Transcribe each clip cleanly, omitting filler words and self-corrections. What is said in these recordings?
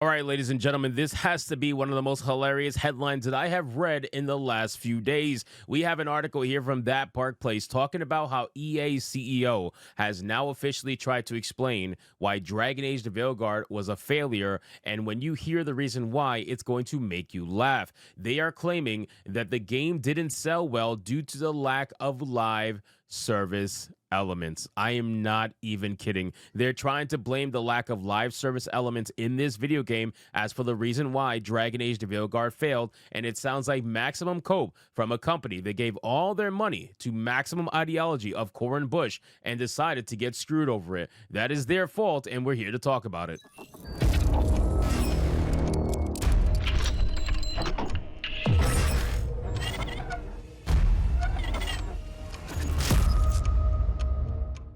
All right, ladies and gentlemen, this has to be one of the most hilarious headlines that I have read in the last few days. We have an article here from That Park Place talking about how EA's CEO has now officially tried to explain why Dragon Age the Veilguard was a failure. And when you hear the reason why, it's going to make you laugh. They are claiming that the game didn't sell well due to the lack of live service elements. I am not even kidding. They're trying to blame the lack of live service elements in this video game as for the reason why Dragon Age the Veilguard failed, and it sounds like Maximum Cope from a company that gave all their money to Maximum Ideology of Corin Bush and decided to get screwed over it. That is their fault, and we're here to talk about it.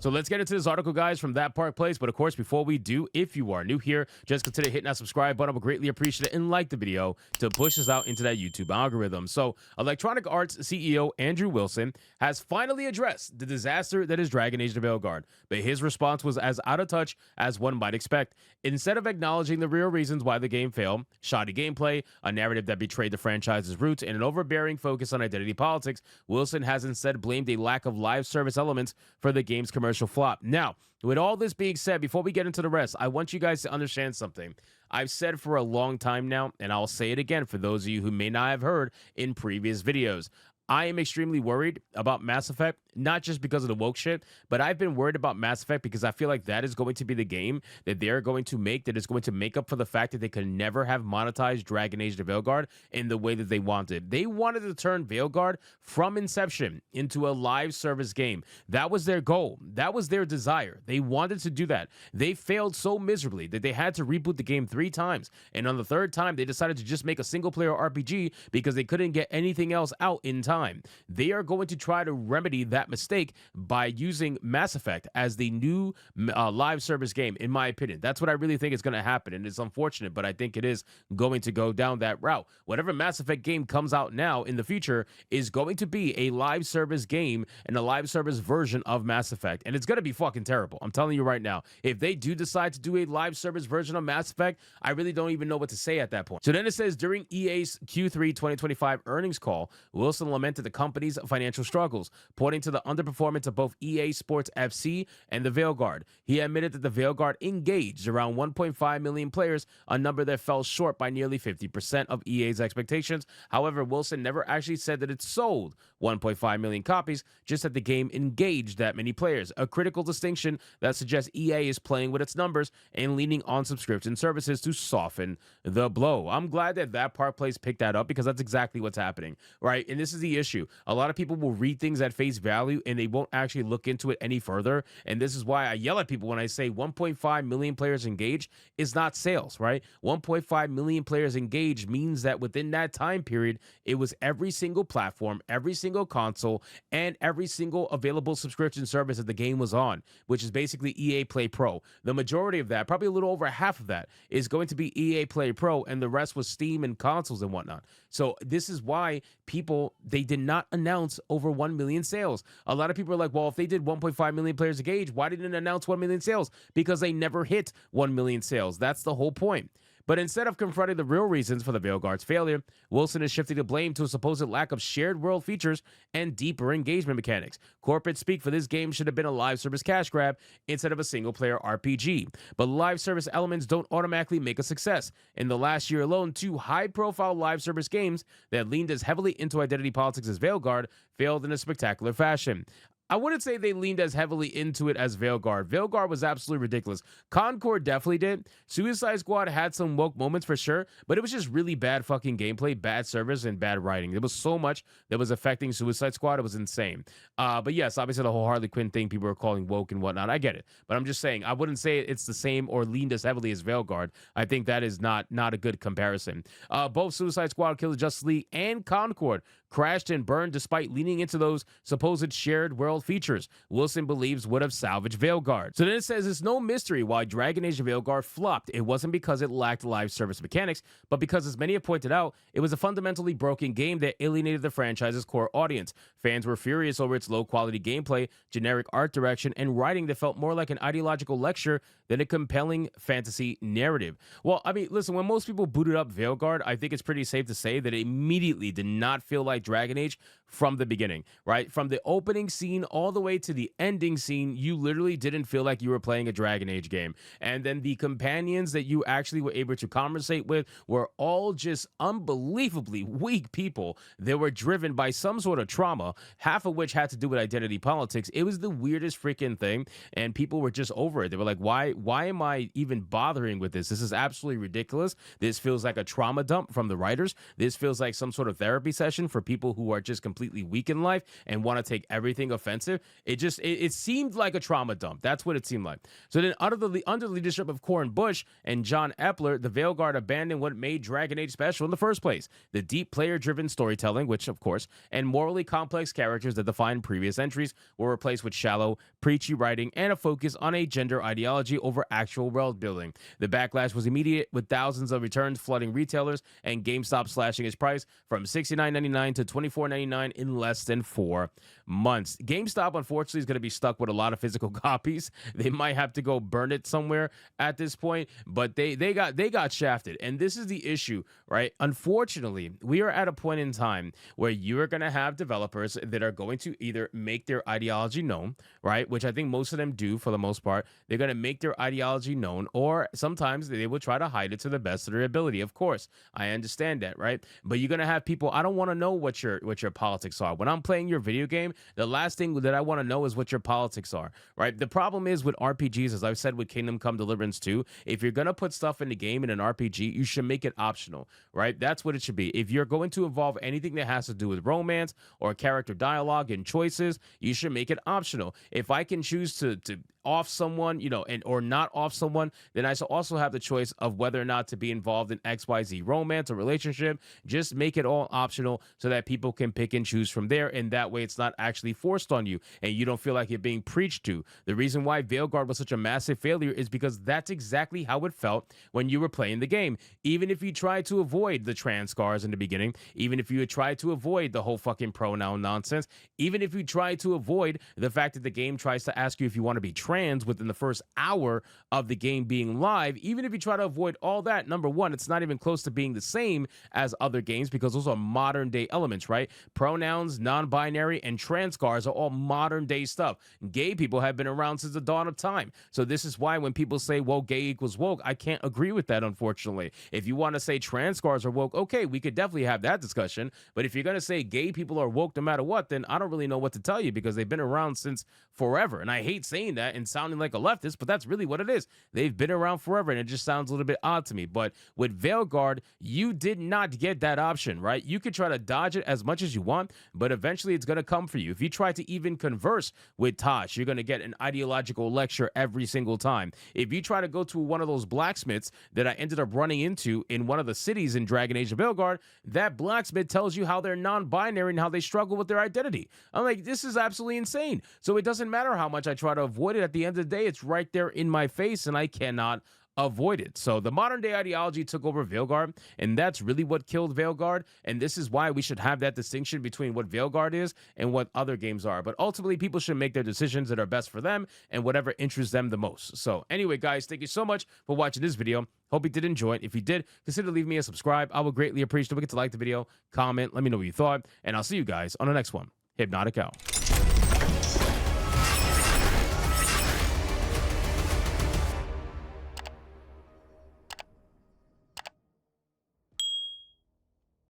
So let's get into this article, guys, from That Park Place. But of course, before we do, if you are new here, just consider hitting that subscribe button. I would greatly appreciate it and like the video to push us out into that YouTube algorithm. So Electronic Arts CEO Andrew Wilson has finally addressed the disaster that is Dragon Age the Veilguard. But his response was as out of touch as one might expect. Instead of acknowledging the real reasons why the game failed, shoddy gameplay, a narrative that betrayed the franchise's roots, and an overbearing focus on identity politics, Wilson has instead blamed a lack of live service elements for the game's commercial flop. Now, with all this being said, before we get into the rest, I want you guys to understand something. I've said for a long time now, and I'll say it again for those of you who may not have heard in previous videos. I am extremely worried about Mass Effect, not just because of the woke shit, but I've been worried about Mass Effect because I feel like that is going to be the game that they're going to make that is going to make up for the fact that they could never have monetized Dragon Age the Veilguard in the way that they wanted. They wanted to turn Veilguard from inception into a live service game. That was their goal. That was their desire. They wanted to do that. They failed so miserably that they had to reboot the game 3 times. And on the 3rd time, they decided to just make a single player RPG because they couldn't get anything else out in time. They are going to try to remedy that mistake by using Mass Effect as the new live service game, in my opinion. That's what I really think is going to happen, and it's unfortunate, but I think it is going to go down that route. Whatever Mass Effect game comes out now in the future is going to be a live service game and a live service version of Mass Effect, and it's going to be fucking terrible. I'm telling you right now. If they do decide to do a live service version of Mass Effect, I really don't even know what to say at that point. So then it says, during EA's Q3 2025 earnings call, Wilson lamented the company's financial struggles, pointing to the underperformance of both EA Sports FC and the Veilguard. He admitted that the Veilguard engaged around 1.5 million players, a number that fell short by nearly 50% of EA's expectations. However, Wilson never actually said that it sold 1.5 million copies, just that the game engaged that many players, a critical distinction that suggests EA is playing with its numbers and leaning on subscription services to soften the blow. I'm glad that That Park Place picked that up because that's exactly what's happening, right? And this is the issue. A lot of people will read things at face value and they won't actually look into it any further. And this is why I yell at people when I say 1.5 million players engaged is not sales, right? 1.5 million players engaged means that within that time period, it was every single platform, every single console, and every single available subscription service that the game was on, which is basically EA Play Pro. The majority of that, probably a little over half of that, is going to be EA Play Pro, and the rest was Steam and consoles and whatnot. So this is why people, they did not announce over 1 million sales. A lot of people are like, well, if they did 1.5 million players engaged, why didn't it announce 1 million sales? Because they never hit 1 million sales. That's the whole point. But instead of confronting the real reasons for the Veilguard's failure, Wilson is shifting the blame to a supposed lack of shared world features and deeper engagement mechanics. Corporate speak for this game should have been a live service cash grab instead of a single-player RPG. But live service elements don't automatically make a success. In the last year alone, 2 high-profile live service games that leaned as heavily into identity politics as Veilguard failed in a spectacular fashion. I wouldn't say they leaned as heavily into it as Veilguard. Veilguard was absolutely ridiculous. Concord definitely did. Suicide Squad had some woke moments for sure, but it was just really bad fucking gameplay, bad service, and bad writing. There was so much that was affecting Suicide Squad. It was insane. But yes, obviously the whole Harley Quinn thing, people are calling woke and whatnot. I get it. But I'm just saying, I wouldn't say it's the same or leaned as heavily as Veilguard. I think that is not a good comparison. Both Suicide Squad, Killer Justice League, and Concord crashed and burned despite leaning into those supposed shared world stealth features Wilson believes would have salvaged Veilguard. So then it says it's no mystery why Dragon Age Veilguard flopped. It wasn't because it lacked live service mechanics, but because, as many have pointed out, it was a fundamentally broken game that alienated the franchise's core audience. Fans were furious over its low-quality gameplay, generic art direction, and writing that felt more like an ideological lecture than a compelling fantasy narrative. Well, I mean, listen, when most people booted up Veilguard, I think it's pretty safe to say that it immediately did not feel like Dragon Age from the beginning, right? From the opening scene all the way to the ending scene, you literally didn't feel like you were playing a Dragon Age game. And then the companions that you actually were able to conversate with were all just unbelievably weak people that were driven by some sort of trauma, half of which had to do with identity politics. It was the weirdest freaking thing, and people were just over it. They were like, why am I even bothering with this? This is absolutely ridiculous. This feels like a trauma dump from the writers. This feels like some sort of therapy session for people who are just completely weak in life and want to take everything offensive. It seemed like a trauma dump. That's what it seemed like. So then under the leadership of Corin Bush and John Epler, the Veilguard abandoned what made Dragon Age special in the first place: the deep player-driven storytelling, which of course, and morally complex characters that defined previous entries, were replaced with shallow, preachy writing and a focus on a gender ideology over actual world building. The backlash was immediate, with thousands of returns flooding retailers and GameStop slashing its price from $69.99 to $24.99 in less than 4 months. GameStop, unfortunately, is going to be stuck with a lot of physical copies. They might have to go burn it somewhere at this point, but they got shafted. And this is the issue, right? Unfortunately, we are at a point in time where you are going to have developers that are going to either make their ideology known, right? Which I think most of them do for the most part. They're going to make their ideology known, or sometimes they will try to hide it to the best of their ability. Of course, I understand that, right? But you're going to have people, I don't want to know what your politics are. When I'm playing your video game, the last thing that I want to know is what your politics are, right? The problem is with RPGs, as I've said with Kingdom Come Deliverance 2, if you're going to put stuff in the game in an RPG, you should make it optional, right? That's what it should be. If you're going to involve anything that has to do with romance or character dialogue and choices, you should make it optional. If I can choose to off someone, or not off someone, then I also have the choice of whether or not to be involved in XYZ romance or relationship. Just make it all optional so that people can pick and choose from there, and that way it's not actually forced on you and you don't feel like you're being preached to. The reason why Veilguard was such a massive failure is because that's exactly how it felt when you were playing the game. Even if you tried to avoid the trans scars in the beginning, even if you had tried to avoid the whole fucking pronoun nonsense, even if you tried to avoid the fact that the game tries to ask you if you want to be trans within the first hour of the game being live, even if you try to avoid all that, number one, it's not even close to being the same as other games because those are modern day elements, right? Pronouns, non-binary, and trans scars are all modern day stuff. Gay people have been around since the dawn of time. So this is why when people say, well, gay equals woke, I can't agree with that, unfortunately. If you want to say trans scars are woke, okay, we could definitely have that discussion. But if you're going to say gay people are woke no matter what, then I don't really know what to tell you because they've been around since forever. And I hate saying that and sounding like a leftist, but that's really what it is. They've been around forever, and it just sounds a little bit odd to me. But with Veilguard, you did not get that option, right? You could try to dodge it as much as you want, but eventually it's going to come for you. If you try to even converse with Tosh, you're going to get an ideological lecture every single time. If you try to go to one of those blacksmiths that I ended up running into in one of the cities in Dragon Age of Veilguard, that blacksmith tells you how they're non-binary and how they struggle with their identity. I'm like, this is absolutely insane. So it doesn't matter how much I try to avoid it. At the end of the day, it's right there in my face, and I cannot avoid it. So the modern day ideology took over Veilguard, and that's really what killed Veilguard. And this is why we should have that distinction between what Veilguard is and what other games are. But ultimately, people should make their decisions that are best for them and whatever interests them the most. So anyway, guys, thank you so much for watching this video. Hope you did enjoy it. If you did, consider leaving me a subscribe. I would greatly appreciate it. Don't forget to like the video, comment, let me know what you thought, and I'll see you guys on the next one. Hypnotic out.